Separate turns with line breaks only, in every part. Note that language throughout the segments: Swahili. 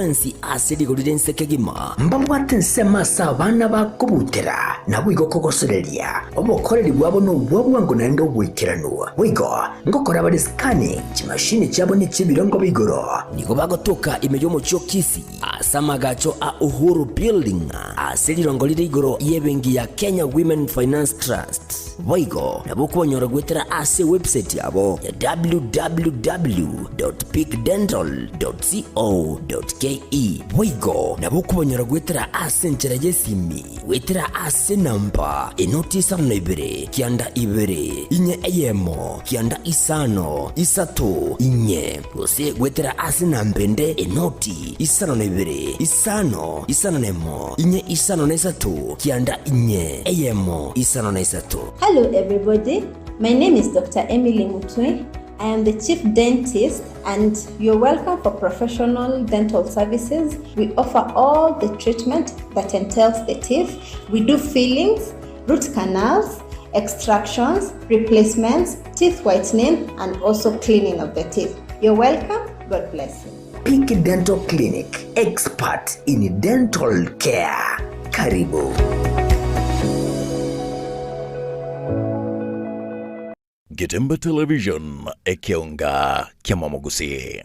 Nsi asidi gulidense kegima mbambwate nsema sabana bakubutera nabo igokogosereria obokoreri bwabo no bwabwango nando bwikiranwa wigo ngokora bari scanning kimashini cyabo ni kibirongo bigoro nigo bagotoka imejo mu cyokisi asamagacho a Uhuru Building asirirongo liri igoro yebengi ya Kenya Women Finance Trust wigo nabo kubonyora gwetera ase website yabo ya www.peakdental.co.ke wigo nabo kubonyora gwetera ase nchera yesimi wetera ase namba enoti isano ibere kianda ibere inye eyemo kianda isano isato inye ose gwetera ase nambende enoti isano ibere isano nemo inye isano isato kianda inye eyemo isano isato.
Hello everybody, my name is Dr. Emily Mutwe. I am the Chief Dentist and you're welcome for professional dental services. We offer all the treatment that entails the teeth. We do fillings, root canals, extractions, replacements, teeth whitening, and also cleaning of the teeth. You're welcome. God bless you.
Peak Dental Clinic, expert in dental care. Karibu.
Gitemba Television ekionga kiamamogusi.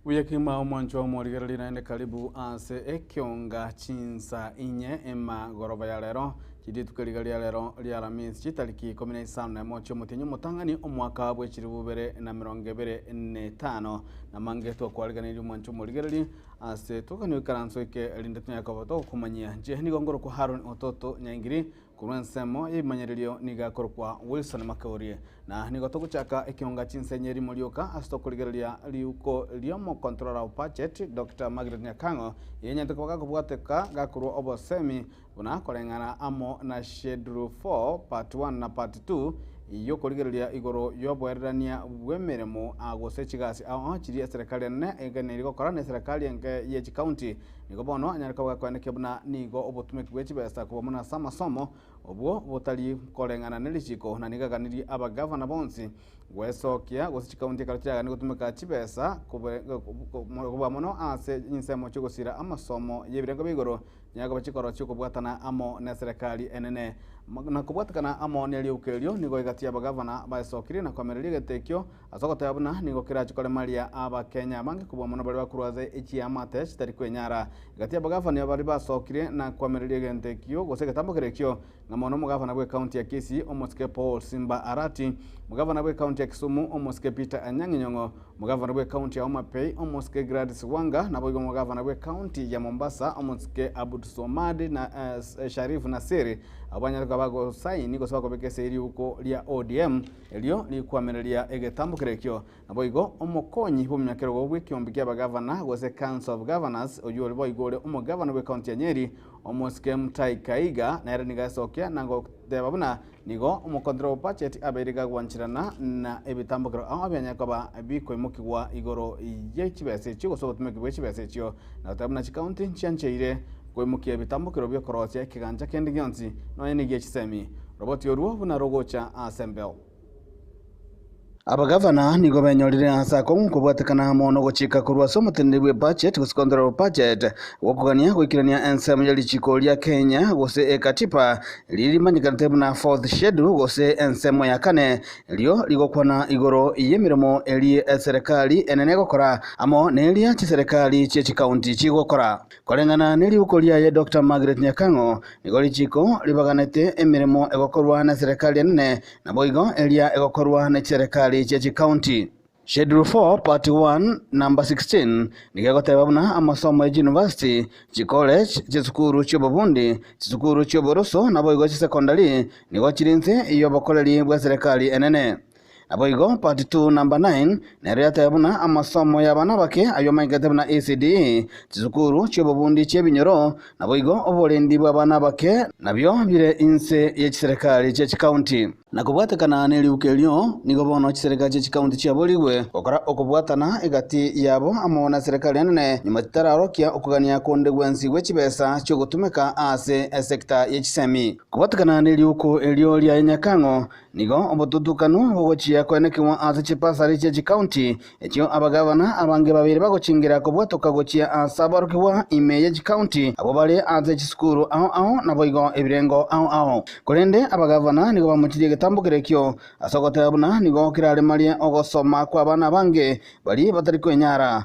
Uyakima mwancho morigerali naende karibu ase ekionga chinsa inye ema goroba ya lero kiditu kaligali ya lero liara minsi chitaliki 15 na mocho mutinyo mutangani omwaka bwechiri bubere na 2025 na mangeto kwaliganiri mwancho morigerali ase tukani karanso ke lindetu yakoboto kumanyia je ni gongoro ku Harun Ototo nyangiri kurensemo imanyerilio nigakorwa Wilson Makaurie na nigoto kuchaka ekionga chinsenyeri mulioka astokuligerelia liuko liomo controller of budget Dr. Margaret Nyakango yenye tukwaga kubwateka gakuru obosemi una kolengana amo na schedule 4 part 1 na part 2 iyo kuligerelia igoro yobwerania bwemeremo agose chigasi aho chiri serikali ne eganeri gokora ne serikali enge ye county nigo bono anyarika kwandike buna nigo obotumiki bwechibesa kubomuna samasomo obwo botali kolengana nelishiko na nigaganiri aba governor bonsi gwesokia gose county kalutyaga ni gutumika chibesa kuba mono ase insemo chugusira amasomo yebirengo bigoro nyago bachikoro chukubwatana amo na serikali enene na kubwatakana amo neli ukelio nigo igatia aba governor baisokiri na kwamereri getekyo asoko tabuna nigo kira chikole malia aba Kenya bangi kubwa mono bali bakuruaze echi amate chitari kwenyara igatia aba governor bali basokire na kwamereri getekyo gose gatambo kerekyo na mono mugavana bwe county ya Kisii omoske Paul Simba Arati mugavana bwe county ya Kisumu omoske Peter Anyangi Nyong'o mugavana bwe county ya Homa Bay omoske Gladys Wanga na boigo mugavana bwe county ya Mombasa omoske Abud Somadi na Sharif Nasiri abanyarika bago saini gose bakobekese iri uko lia ODM elio likwamerelia egetambo kerekyo na boigo omokonyi bumyakero gobwe kyombikia bagavana gose Council of Governors oyo boigole omugavana bwe county ya Nyeri omoske Mtai Kaiga na era nigasokia nango debabuna nigo omokontrol budget aberiga gwanchirana na ebitambokero aho abyanyakaba bikoimukigwa igoro yechibese cyo gosobotumeke bwechibese cyo na tabuna county chiancheire koimukia ebitambokero byo korosya kiganja kendi gyonzi no ene gechisemi roboti oruo buna rogocha assemble abagavana nigo benyorire asa ko kubwatekana mono gochika kurwa somutende bwe budget gusikondero budget wokugania gwikirania ensem yali chiko lya Kenya gose ekatipa lili manyikante na 4th schedule gose ensemo ya kane lyo ligokwana igoro yemiremo eli serikali enene gokora amo neli ya serikali che county chigokora kolengana neli ukolia ya Dr. Margaret Nyakango nigo lichiko libaganete emiremo egokorwa na serikali enene na boigo elia egokorwa na serikali Chechi County. Schedule 4 part 1 number 16 nigagotebabuna amasomo ya university college chisukuru chobobundi chisukuru choboroso na boigo secondary nigo chirinze iyo bakoleli bwa serikali enene aboigo part 2 number 9 nereyatebuna amasomo ya bana bake ayo maingatebuna ACDE chisukuru chobobundi chebinyoro na boigo obolendi bwa bana bake nabyo bire inse ya serikali Chechi County na kubwatikana ni liukelio nigo bono serikali ya kaunti cia Boligwe okora okubwatana igati yabo amo na serikali nene nyuma tararokia okugania konde gwensi gwechibesa cyo gutumika ase sekta ya chisemi kubwatikana ni liuko elio lya Nyakango nigo obotutukanu bogochia kwenekiwa ase chipasari cha kaunti ekyo abagavana abange babiri bagochingira kubwatoka gochia asabarukiwa ime ya kaunti abo bali ase chisukuru aho na boigo ebirengo aho kurende abagavana nigo bamuchirie getambo kirekyo asogotera buna nigo kirare maria ogosoma kwa bana bange bali batari kwenyara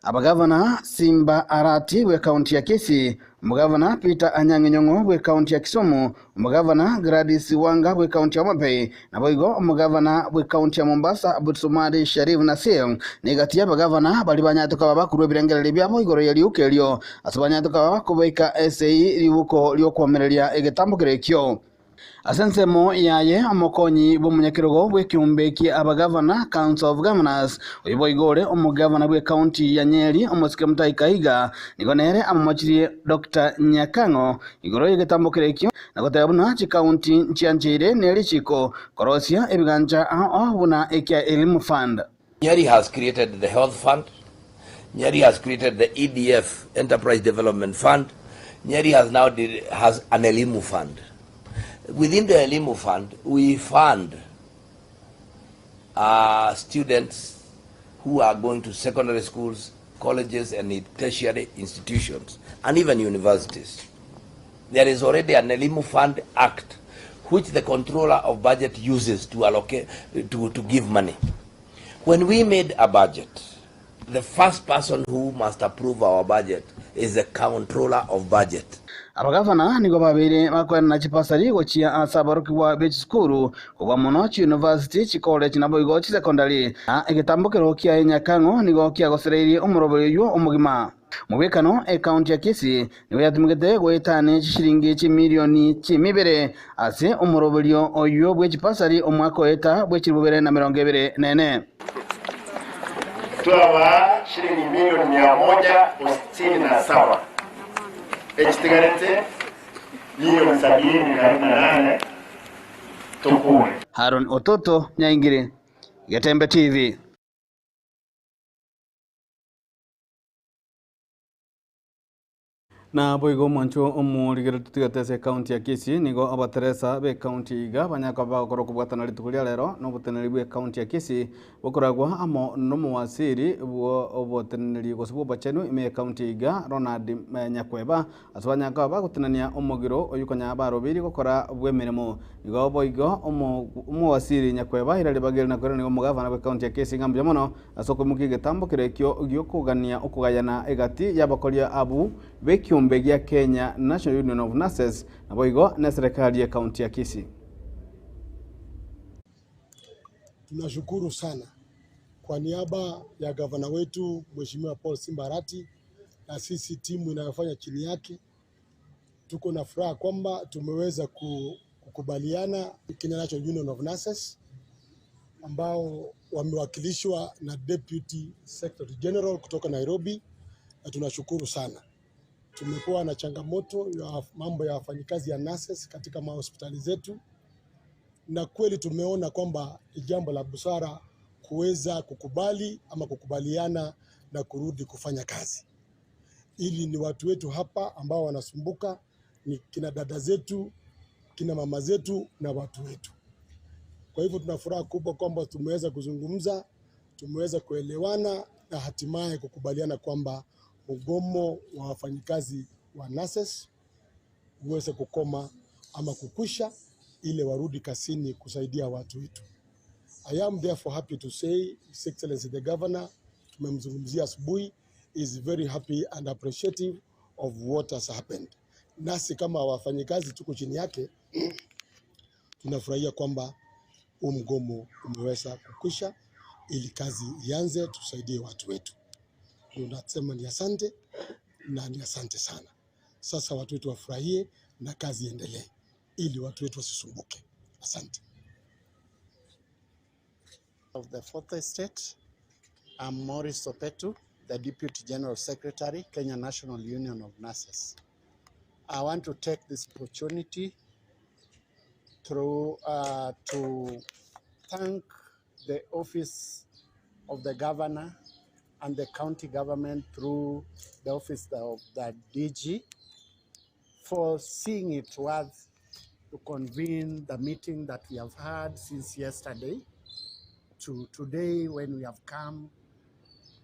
abagavana Simba Arati we kaunti ya Kisii, mugavana Peter Anyang'i Nyong'o we kaunti ya Kisumu, mugavana Gladys Wanga we kaunti ya Homabay na boigo mugavana we kaunti ya Mombasa Abdulswamad Sharif Nassir negati abagavana bali banyatuka babakuru ebirengereri byabo igoro ya liukelio asabanyatuka bakubaika SAE liuko lyokwomereria egetambo kirekyo asensemo yaye omokonyi bomunyakirogo bwe kiumbeki abagavana Council of Governors oyibo igore omugavana bwe county ya Nyeri omosike Mutahi Kahiga nigonere amochirie Dr. Nyakango igoro yegetambo kirekyo nagotabuna chi county nchianchire neri chiko korosia ebiganja aho buna ekya elimu fund.
Nyeri has created the health fund. Nyeri has created the EDF Enterprise Development Fund. Nyeri has now has an elimu fund. Within the Elimu Fund, we fund students who are going to secondary schools, colleges, and tertiary institutions, and even universities. There is already an Elimu Fund Act, which the controller of budget uses to allocate, to give money. When we made a budget, the first person who must approve our budget is the controller of budget.
Abagavana nigo babiri bakwena na chipasari gochia asabaruki wa beach school kwa Monachi University chikole nabo igo chi secondary egetambukiro kia Nyakango nigo kia gosereiri omurobyo omugima mubekano account ya Kisii niwe yatumigete gwetane chishiringi chi milioni chi mibere ase omurobyo oyo bwe chipasari omwako eta bwe chirubere na 24
tuwa shilingi milioni 167 ekitigarete milioni 78 tukure.
Haron Ototo, Nyaingire, Getembe TV. Na boigo mancho omurigero tutigate county ya Kisii nigo abateresa be county iga banyaka bagokoro kubwatana litukulia lero no buteneri bwe county ya Kisii bokoragwa amo no muwasiri bwo oboteneri gosibo bachenu ime county iga Ronald Nyakweba asubanyaka bagutenania omugiro oyukonya barobiri gokora bwemeremo nigo boigo omuwasiri Nyakweba irali bagere na korene omugavana bwe county ya Kisii ngambye mono asoko mukige tambo kirekyo gyokugania okugayana egati yabakolia abu bekiumbegia Kenya National Union of Nurses na boigo na serikali ya kaunti ya Kisii.
Tunashukuru sana kwa niaba ya gavana wetu Mheshimiwa Paul Simba Arati na sisi timu inayofanya chini yake, tuko na furaha kwamba tumeweza kukubaliana Kenya National Union of Nurses ambao wamewakilishwa na Deputy Secretary General kutoka Nairobi, na tunashukuru sana. Tumekuwa na changamoto ya mambo ya wafanyikazi ya nurses katika mahospitali zetu, na kweli tumeona kwamba ni jambo la busara kuweza kukubali ama kukubaliana na kurudi kufanya kazi. Ili ni watu wetu hapa ambao wanasumbuka, ni kina dada zetu, kina mama zetu na watu wetu. Kwa hivyo tuna furaha kubwa kwamba tumeweza kuzungumza, tumeweza kuelewana na hatimaye kukubaliana kwamba mgomo wa wafanyikazi wa nurses uweze kukoma ama kukwisha ile warudi kasini kusaidia watu wetu. I am therefore happy to say His Excellency the Governor, tumemzungumzia asubuhi, is very happy and appreciative of what has happened. Nasi kama wafanyikazi tuko chini yake tunafurahia kwamba mgomo umeweza kukwisha ili kazi ianze, tusaidie watu wetu. Tunasema ni asante na ni asante sana. Sasa watu wetu wafurahie na kazi iendelee ili watu wetu wasisumbuke. Asante.
Of the Fourth Estate, I'm Maurice Sopetu, the Deputy General Secretary, Kenya National Union of Nurses. I want to take this opportunity through to thank the office of the governor and the county government through the office of the DG for seeing it worth to convene the meeting that we have had since yesterday to today, when we have come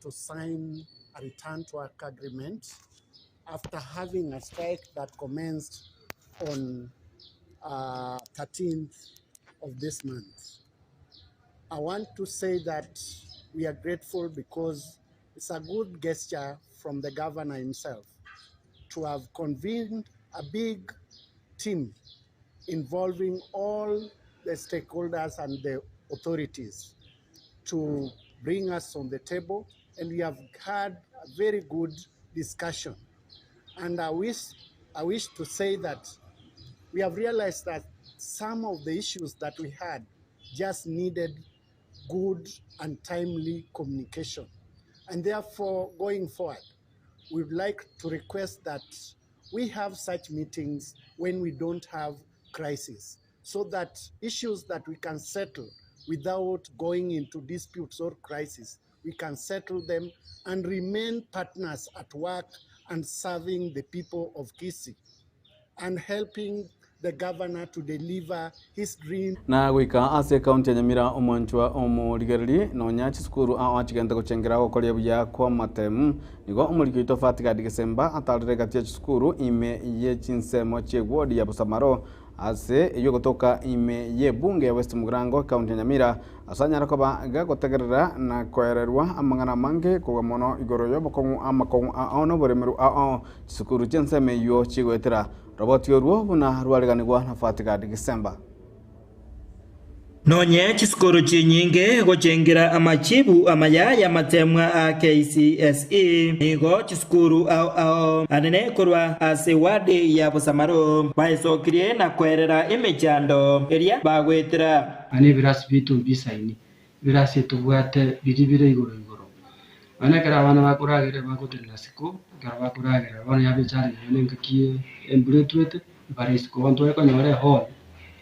to sign a return to work agreement after having a strike that commenced on 13th of this month. I want to say that we are grateful because it's a good gesture from the governor himself to have convened a big team involving all the stakeholders and the authorities to bring us on the table, and we have had a very good discussion. And I wish to say that we have realized that some of the issues that we had just needed good and timely communication. And therefore, going forward, we would like to request that we have such meetings when we don't have crisis, so that issues that we can settle without going into disputes or crisis, we can settle them and remain partners at work and serving the people of Kisii and helping the governor to deliver his dream.
Na gwika ase county ya Nyamira omonchwa omurigereri no nyachi skuru achigenda gucengera gokoria buya kwa matemu nigo omurikito fatika December atalire gatia skuru ime ye chinsemo chegwodi ya Busamaro ase iyo gotoka ime ye bunge ya West Mugirango county ya Nyamira asanyara koba gagotegerera na koererwa amangana mange kuga mono igoroyo bokongu amakongu aono boremeru skuru chinseme yo chigwetera roboti yoruo buna rwariganirwa na fatika December.
Nonye chiskuru chinyinge gochengera amachibu amaya matemwa a KCSE nigo chiskuru anene kurwa asewade ya Busamaro baisokirie na kwerera imechando eria bagwetera
ane birasi bitu bisaini birasi tubwate biribire igoro anakara abana bakuragire bakutenda siku garabakuragire abana yabichari nengakie embretwete barisiko wantu ekonyore hall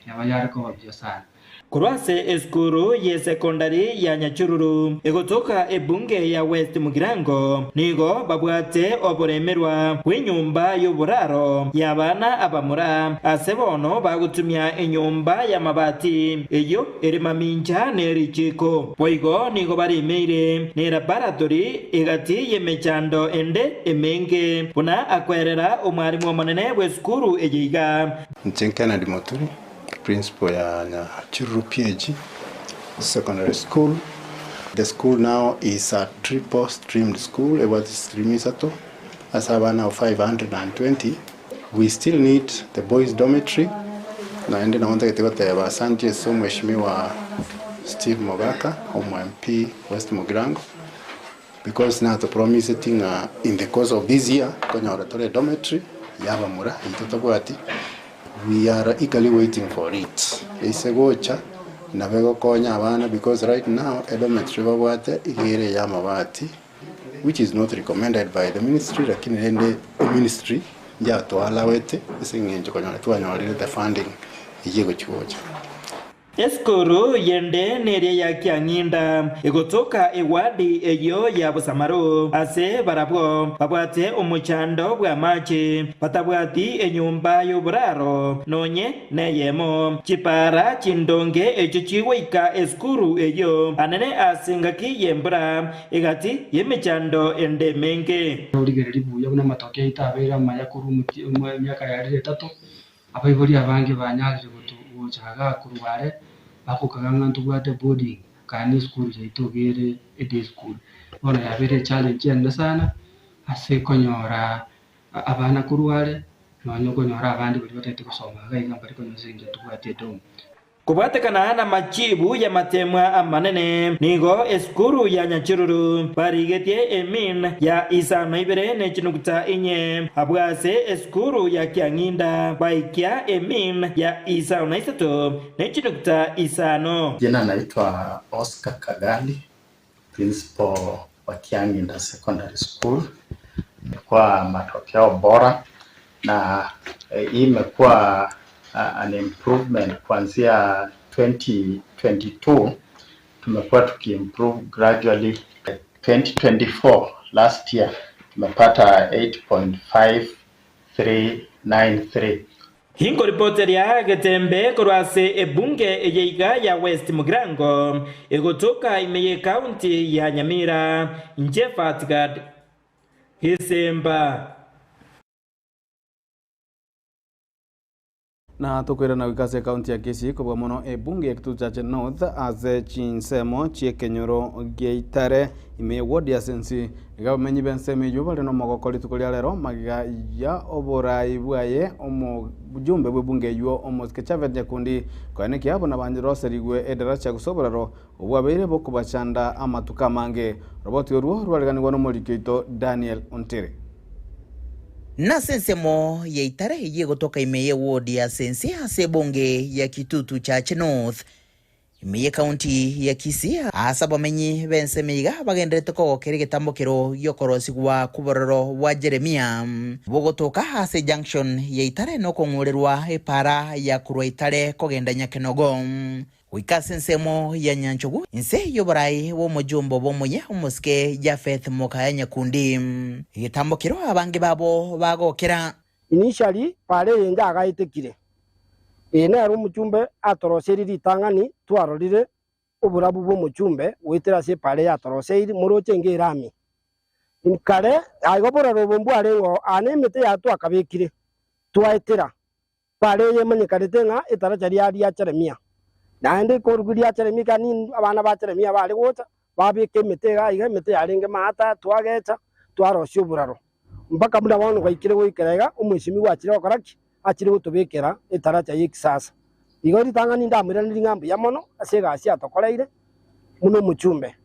yabayare ko babyasana
kurwase eskuru ye secondary ya Nyachururu egotoka ebunge ya West Mugirango nigo babwate oboremerwa w'inyumba y'uburaro y'abana abamura asebono bagutumya enyumba ya mabati eyo erimaminja nerikiko boigo nigo barimeire ne laboratory egati yemechando ende emenge buna akwerera omwarimu omonene w'eskuru eyiga
Nchenkana Dimoturi principal ya Nyachururu PG secondary school. The school now is a triple streamed school. It was streamisato as abana of 520. We still need the boys dormitory. Naende naonta ketegote basantie so mheshimiwa Steve Mogaka MP West Mugirango, because now the promise in the course of this year kwenye oratory dormitory yabamura itotobwati. We are eagerly waiting for it. Isegocha nabego konya abana, because right now a dormitory babwate igere ya mabati, which is not recommended by the ministry, lakini ende ministry ya toala wete isingenje konyole twanyolire the funding igigo chiwocha.
Eskuru yende neria ya Kianginda egotoka ewadi eyo ya Busamaro ase barabwo babwate omuchando bwa machi batabwati enyumba y'uburaro nonye neyemo chipara chindonge echo chiwika eskuru eyo anene asingaki yembra egati yemechando ende menge
urigeri buya una matoke itabera mayakuru mu myaka ya 3 abayibori abange banyarire guchaga kurware bakukaganga ntubwate boarding kani school jaitogere ede school bona yabere challenge enda sana ase konyora abana kurware nonyo konyora abandi bari batete kusoma gaiga bari konyozinga tubwate dom
kubatekana na machibu ya matemwa amanene nigo eskuru ya Nyachururu barigetie emin ya isa naibere nechinukuta inye abwase eskuru ya Kianginda baikia emin ya isa naisato nechinukuta isano.
Jina naitwa Oscar Kagali, principal wa Kianginda Secondary School. Kwa matokeo bora na hii imekuwa an improvement kuanzia 2022 tumekuwa tukiimprove gradually. 2024 last year tumepata 8.5393.
Hingo ripoti ya Getembe kurwase ebunge yeiga ya West Mugirango egotoka imeye county ya Nyamira Njefatgad Hisemba.
Na tukwira na wikase county ya Kisii kubwa muno ebunge ya Kitutu cha North aze chinsemo chie kenyoro geitare ime ward ya sensi igamenyi benseme yubale no mogokoli tukulia lero magiga ya oborai bwaye omo bujumbe bwebunge yuo omo skechave nyakundi kwane kiabo na banjirose rigwe edaracha gusoborero obwabeire bokubachanda amatuka mange roboti oruo rwaleganirwa no molikito Daniel Ontere.
Na sensemo ya itare hiye kutoka imeye ward ya sensi hase bunge ya Kitutu cha North imeye county ya Kisii asaba menyi bensemiga bagendrete ko kerege tambokero yokorosi wa kubororo wa Jeremia bogotoka hase junction ya itare no kongulerwa epara ya kurwa itare kogenda Nyakenogo wikase nsemo ya Nyanchogu inse yoborai wo mujumbo bomunye umuske Jafeth Mokaya Nyakundi itambokero abange babo bagokera
initially pale yenga agaitekire ene ari umuchumbe atoroseri ritangani twarorire uburabu bwo muchumbe witira se pale yatoroseri muroche ngerami inkare agobora robombu arengo anemete yatu akabekire twaitira pale yemanyikarite nga itarachari ari ya Jeremia naende koruguri ya Jeremia ni abana ba Jeremia bari gota babike metega iga mete yarenge mata twagecha twarosyo buraro mpaka muda wano gaikire goikerega umwishimi wachire okoraki achire gutubekera itaracha yikisasa igori tangani ndamira ndi ngambu ya mono asega asia tokoreire muno muchumbe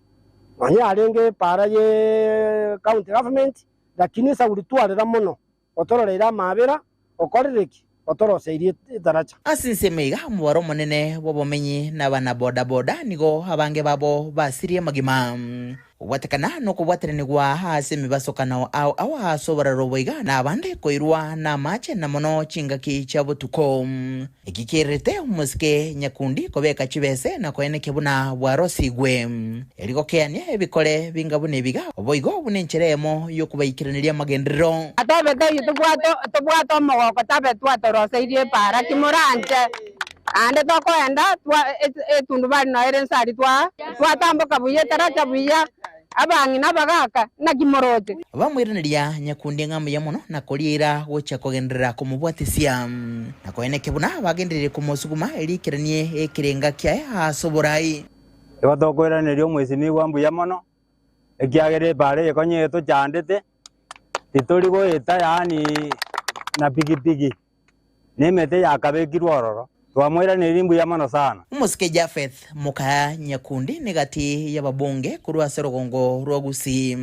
manya arenge para ye county government lakini sa ulitwarira mono otororera mabera okorereki otoroseirie itaracha
asinsemeiga mwaro munene wobomenyi na bana boda boda nigo abange babo basirie magima watekana no kubwaterenigwa hase mibasokana au awasobora roboiga na abande koirwa na mache na mono chingaki chabutuko ikikirete umuske Nyakundi kobeka chibese na koene kebuna warosigwe erigokenya ebikole bingabune biga oboigo bunencheremo yokubaikiraniria magendero
atabete tubwato mogoko tabetu atoroseirie para kimuranje ande tokoenda etundu bari no erensari twatamboka buye taracha buya abangi nabagaka na kimoroje
bamwiraniria Nyakundi ngamu ya mono na kolira gocha kogendera kumubwatisia na koeneke buna bagenderere kumusuguma erikiranie ekirenga kya hasoborai
batokweraniria mwesimi wambu ya mono ekiagere bare yekonye to chandete titori go eta yani na pigipigi nemete yakabekirwa ororo twamwera nirimbu ya mano sana
umuske Jafeth Mokaya Nyakundi negati ya babonge kurwa serogongo rwagusi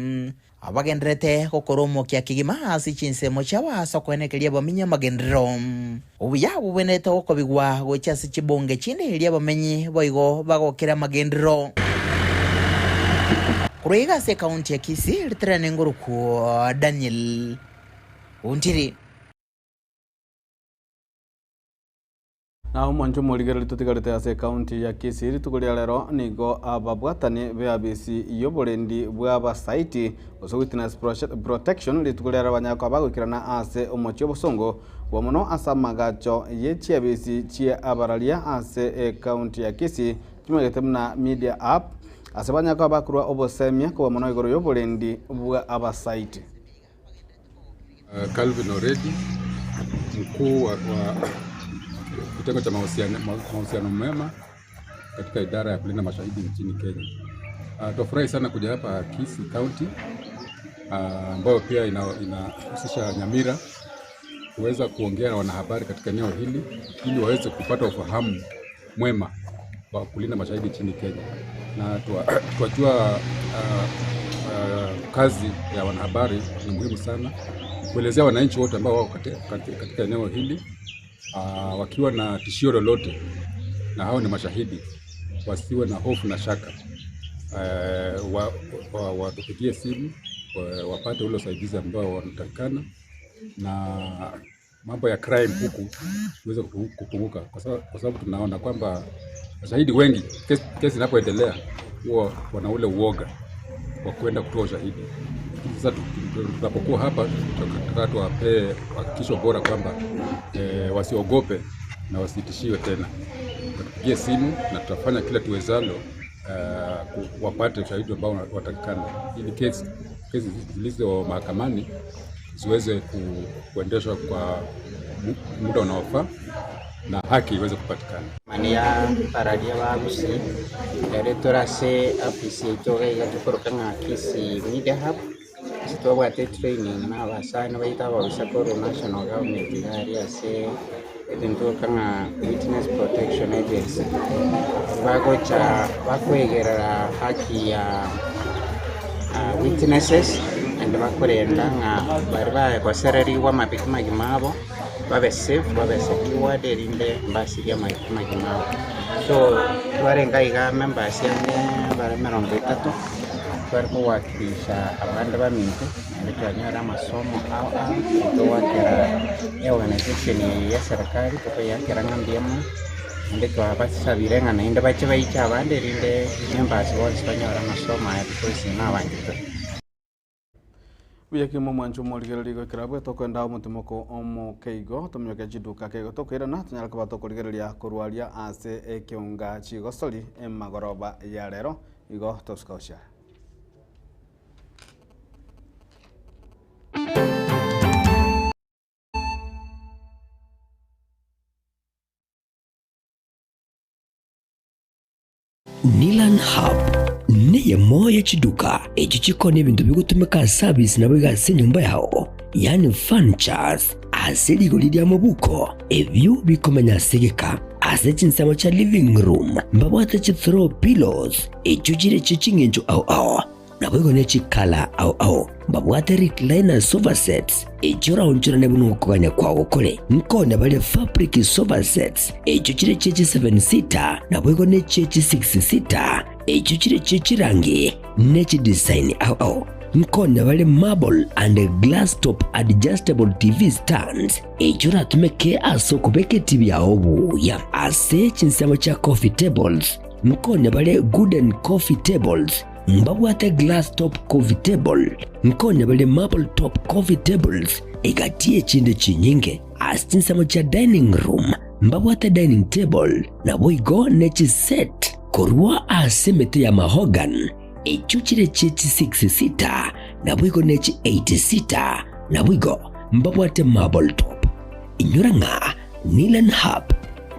abagendrete kokoromo kya kigima asi chinsemo chawa sokwenekelia baminya magendero ubuya bubenete okobigwa gochasi chibonge chinde elia bamenyi boigo bagokera magendero kureiga se county ya Kisii litrane nguruku Daniel Ontiri.
Na umancho muligere tutigarite ase county ya Kisii tukulia lero nigo ababwatani beabisi yoborendi bwaba site oso witness protection litukulia abanyako abagukirana ase omochi obosongo bomono asamagacho yechiabisi chie abaralia ase county ya Kisii kimegete na media app ase banyako abakurwa obosemia ko bomono igoro yoborendi bwaba site.
Calvin Oredi mkuu wa kitengo cha mahusiano mema katika idara ya kulinda mashahidi nchini Kenya. Tufurahi sana kuja hapa Kisii County ambayo pia inahusisha Nyamira kuweza kuongea na wanahabari katika eneo hili ili waweze kupata ufahamu mwema wa kulinda mashahidi nchini Kenya. Na tuwajua kazi ya wanahabari ni muhimu sana kuelezea wananchi wote ambao wako katika eneo hili wakiwa na tishio lolote na hao ni mashahidi wasiwe na hofu na shaka, watupigie simu wapate ule usaidizi ambao wanatakikana, na mambo ya crime huku iweze kupunguka, kwa sababu tunaona kwamba mashahidi wengi kesi inapoendelea huwa wana ule uoga wa kwenda kutoa ushahidi. Sasa tunapokuwa hapa tunataka tuwapee hakikisho bora kwamba wasiogope na wasitishiwe tena. Tupigie simu na tutafanya kila tuwezalo wapate ushahidi ambao watakikana, ili kesi zilizo mahakamani ziweze kuendeshwa kwa muda unaofaa na haki iweze kupatikana.
Mania paradia bagusi yare torase afisi itoge yatukoroka nka kisi media hub twabwate training na abasana baita abasakoro national government yari ase into kanga witness protection agency bagocha bakwegera haki ya witnesses and bakorenda nga bari bakosereri wa mapiki magimabo babe safe babe secure derinde basiria mapiki magimabo so twarenga iga members yane bari 30 bari kuwakilisha abandi bamintu nditwanyara amasomo au tuwakira organization ya serikali tukayakira ngambiamo nditwa basabire ngana inde bache baicha abandi rinde members bose banyara amasomo ya because n'abangito
Uya kimo mwancho moligereri ligo kirabwe tokwenda mutumoko omukeigo tumyoke chiduka keigo tokwirana tunyara kuba tokoligereria kurwaria ase ekiunga chigosori emagoroba ya rero igo toskausha.
Nilan Hub niye moya chiduka echi chikona ebintu bigutumika service nabo igase nyumba yao, yani furnitures ase ligori lya mabuko ebyo bikomenya segeka ase chinsamo cha living room mbabwate chi throw pillows echo chire chichingencho au nabo igone chikala au mbabwate recliner sofa sets echo raunchura nebuno kuganya kwawo kole nkone bale fabric sofa sets echo chire chechi 7 seater nabo igone chechi 6 seater echo chire chechi rangi nechi design au nkone bale marble and glass top adjustable TV stands echo ratumeke aso kubeke TV yao buya ase chinsamo cha coffee tables nkone bale wooden coffee tables mbabwate glass top coffee table nkone bale marble top coffee tables igatie chinde chinyinge asinsamo cha dining room mbabwate dining table na boigo nechi set korwa asemete ya mahogan echuchire chechi 6 seater na boigo nechi 8 seater na boigo mbabwate marble top inyuranga Nilan Hub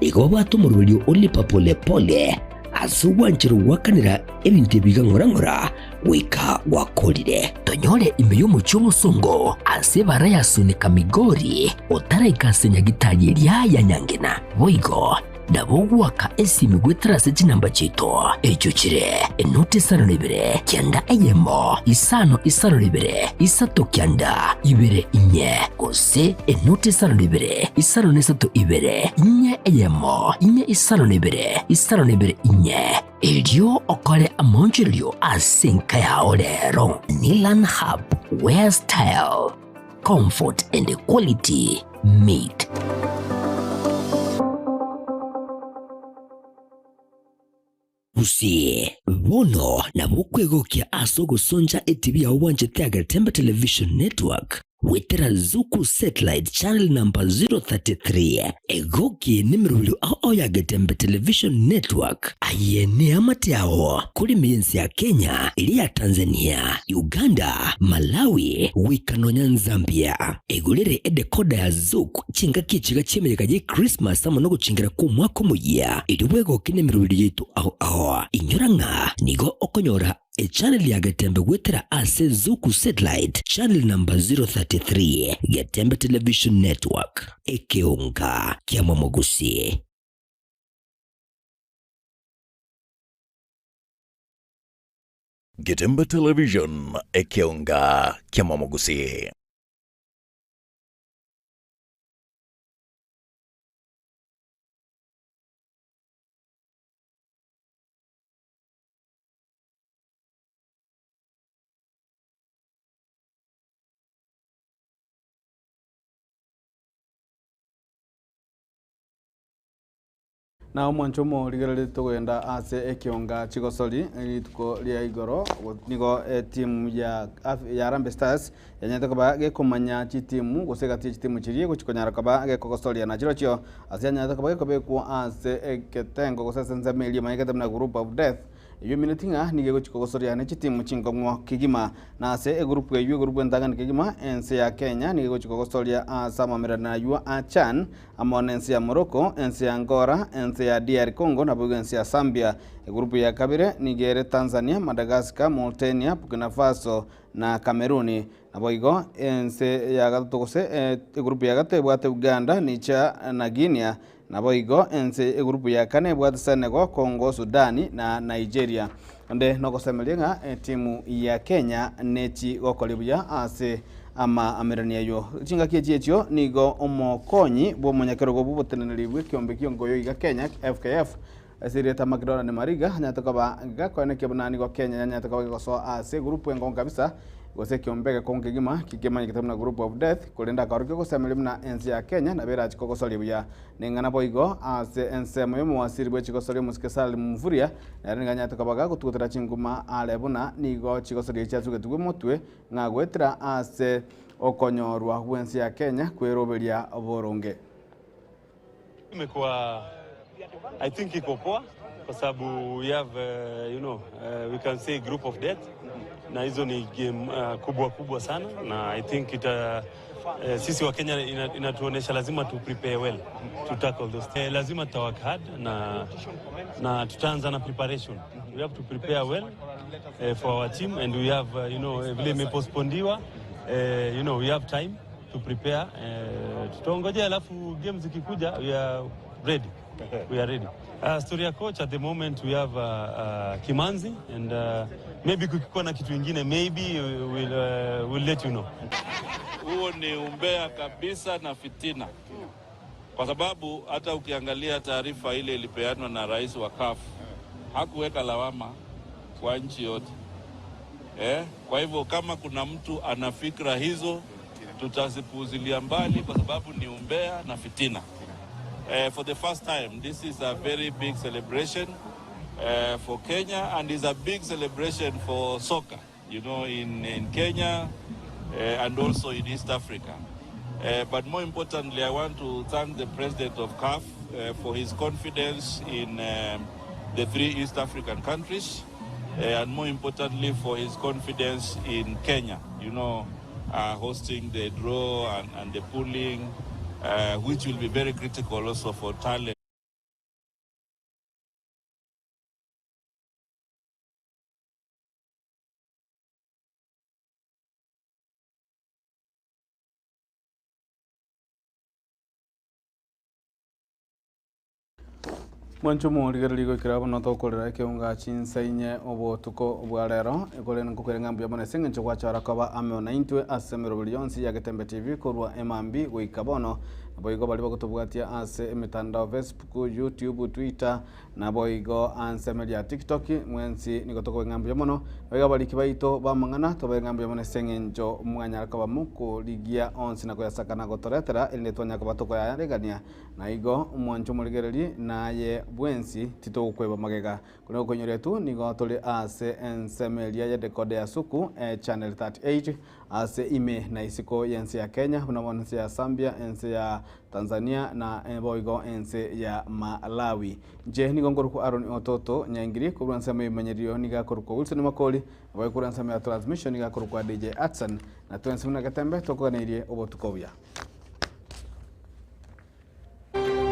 igobwato murulio olipa pole pole asuwanchiro wakanira ebintu biga ngorangora wika wakolire tonyole imeyo muchomo songo ase barayasunika migori otaraikasenya gitaye lya yanyangena boigo dabogwaka esimi gwetrase chinamba chito echo chire enote sano libere kyanda eyemo isano libere isato kyanda ibere inye kose enote sano libere isano nesato ibere inye eyemo inye isano libere inye elio okole amonjilio asenka ya olero Nilan Hub where style comfort and quality meet. Usie bono na bukwegokia asogo sonja etibi ya wanje Tiaga Tembe Television Network wetera Zuku Satellite Channel number 033 egoki nimirulu au ya Getembe Television Network ayene amatiao kuri mienzi ya Kenya ili ya Tanzania, Uganda, Malawi, Wikanonya Zambia egulere edekoda ya Zuku chinga kichiga chimenyekaje Christmas amonogo chingira ku mwaka muya iliwego kinimirulu yitu au inyuranga nigo okonyora a channel ya Getembe wetera ase Zuku Satellite Channel number 033 Getembe Television Network ekeunga kia Mwamogusi.
Getembe Television ekeunga kia Mwamogusi.
na omwanchomo ligerere tugenda ase ekionga chigosori rituko ria igoro nigo timu ya Harambee Stars yanyete koba gekomanya chitimu gusegati chitimu chirie guchikonyara koba gekogosori na chiro chio ase yanyete koba gekobekwo ase eketengo gosesenza meli maigete na group of death iyo minutinga nige guchikogosoria ne chitimu chingomwo kigima na ase group eyo group entangani kigima ense ya Kenya nige guchikogosoria asamamira na yua achan amone ense ya Morocco ense ya Angola ense ya DR Congo na bugu ense ya Zambia group ya kabire nigere Tanzania Madagascar Mauritania Burkina Faso na Cameroon naboigo ense ya gatogose group ya gate bwate Uganda Niger na Guinea naboigo ense group ya kane bwate Senegal Congo Sudani na Nigeria onde nogosemelinga timu ya Kenya nechi gokolibuya ase ama amerania yo chinga kiechio nigo omokonyi bo monyakero go bubotenelibwe kiombe kiongoyo iga Kenya FKF asireta McDonald ne Mariga nyatoka gakone kebunani go Kenya nyatoka goso ase group engo kabisa gose kiombe kongegima kigema kitamna group of death kulenda karuke go semelimna ensi ya Kenya na bera chiko gosoli buya ningana boigo ase ense moyo wasiri bwe chiko soli muskesal mvuria na ringanya toka gututira chinguma alebuna nigo chiko soli chazuke tugwe motwe ngagwetra ase okonyorwa wensi ya Kenya kweroberia boronge
imekuwa I think iko poa kwa sababu we have we can say group of death na hizo ni game kubwa sana na I think sisi wa Kenya inatuonesha lazima tu prepare well to tackle those lazima to work hard na tutaanza na preparation. We have to prepare well for our team and we have vile imepospondiwa we have time to prepare tutaongoja alafu games zikikuja we are ready. Story ya coach at the moment we have Kimanzi and maybe kukikuwa na kitu ingine maybe we'll let you know.
Huo ni umbea kabisa na fitina. Kwa sababu hata ukiangalia taarifa ile ilipeanwa na rais wa CAF hakuweka lawama kwa nchi yote. Kwa hivyo kama kuna mtu ana fikra hizo tutazipuuzilia mbali kwa sababu ni umbea na fitina. For the first time, this is a very big celebration for Kenya and is a big celebration for soccer, in Kenya and also in East Africa. But more importantly, I want to thank the president of CAF for his confidence in the 3 East African countries and more importantly for his confidence in Kenya, hosting the draw and the pooling. Which will be very critical also for talent.
Mwanchomo ligeraligo kirabo no tokorera keunga chinsainye obotuko bwarero ekole nkukere ngambu yamone sengencho kwachara kaba ameona intwe asemero bilionsi ya Getembe TV korwa MMB goikabono boigo bali bagotobwatia ase emitandao Facebook YouTube Twitter na boigo ansemeli ya TikTok mwensi nigotoko ngambu yamono boigo bali kibaito bamangana tobe ngambu yamone sengencho mwanya kaba muko ligia onsi na koyasaka na gotoretera ende tonya kaba toko ya regania na igo mwanchomo ligerali naye bwensi tito kweba magega kuno konyoretu nigo tole ase ensemelia ya decode ya suku channel 38 ase ime na isiko yensi ya Kenya kuna mwansi ya Zambia ensi ya Tanzania na boigo ense ya Malawi je nigo ngoruko Aaron Ototo nyangiri kuransa memenyerio niga koruko Wilson Makoli boy kuransa me transmission niga koruko DJ Atson na tuensemna Gatembe tokoganirie obotukobya.